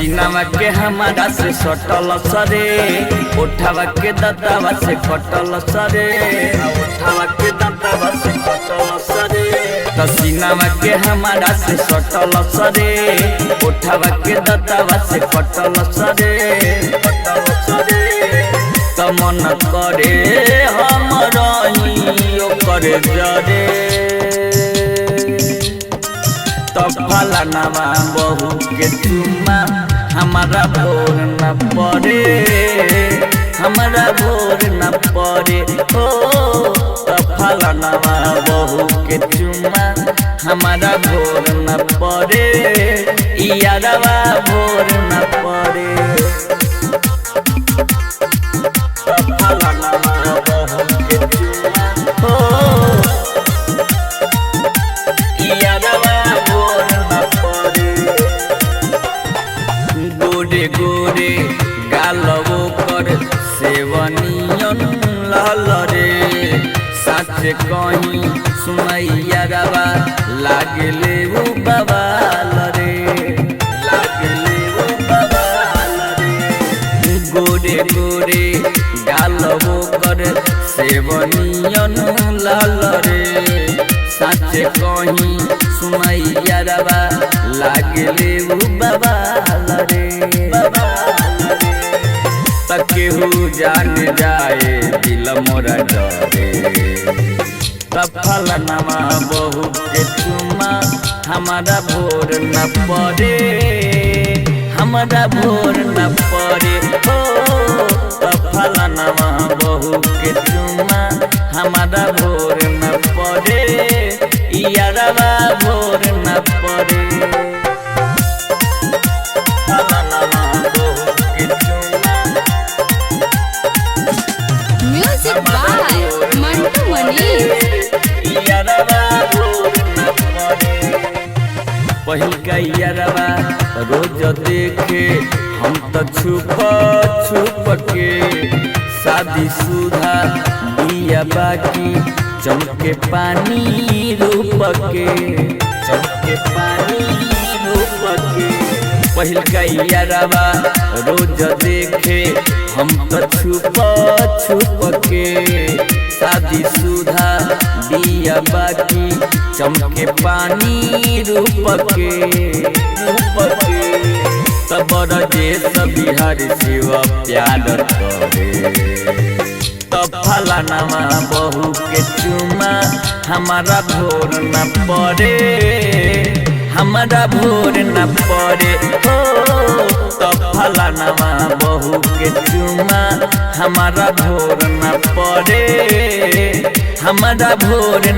सीनावा के हमारा से सटल सरे, उठावा के दतावा से कटल सरे, उठावा के दतावा से कटल सरे। तो सीनावा के हमारा से सटल सरे, उठावा के दतावा से कटल सरे, कटल सरे। तो मन करे हम रही करे जरे, तो फलानावा बहू के चुम्मा हमारा भोर न पड़े, हमारा भोर न पड़े हो। तो फलानावा बहू के चुम्मा हमारा भोर न पड़े, यारवा भोर न पड़े। तो फलानावा बहू के चुम्मा हो, यारवा भोर न पड़े। गोरे गोरे गालवो कर सेवनियन लाल रे, सच कहीं सुनैया रवा लागले वो बवाल रे, लागले वो बवाल रे। गोरे गोरे गालवो कर सेवनियन लाल रे, सच कहीं सुनैया रवा लागले वो बवाल रे, बवाल रे। केहू जान जाए दिल मोरा डरे, फलानावा बहू के चुम्मा हमारा भोर न पड़े, हमारा भोर न पड़े हो। फलानावा बहू के चुम्मा हमारा भोर न पड़े, यारवा भोर न पड़े। फलानावा बहू के चुम्मा म्यूजिक बाय मंटू मनीष। पहिल का यारवा रोज देखे हम तो छुप छुप के, शादी सुधा दिया बाकी चमके पानी रूप के, चमके पानी रूप के। पहिल का यारवा रोज देखे हम तो छुप छुप के, शादी सुधा दिया बाकी चमके पानी रूप के, रूप के। तब देश बिहार शिव प्यार करे, तब फलानावा बहू के चुम्मा हमारा भोर न पड़े, हमारा भोर न पड़े हो। तब फलानावा बहू के चुम्मा हमारा भोर न पड़े, हमारा भोर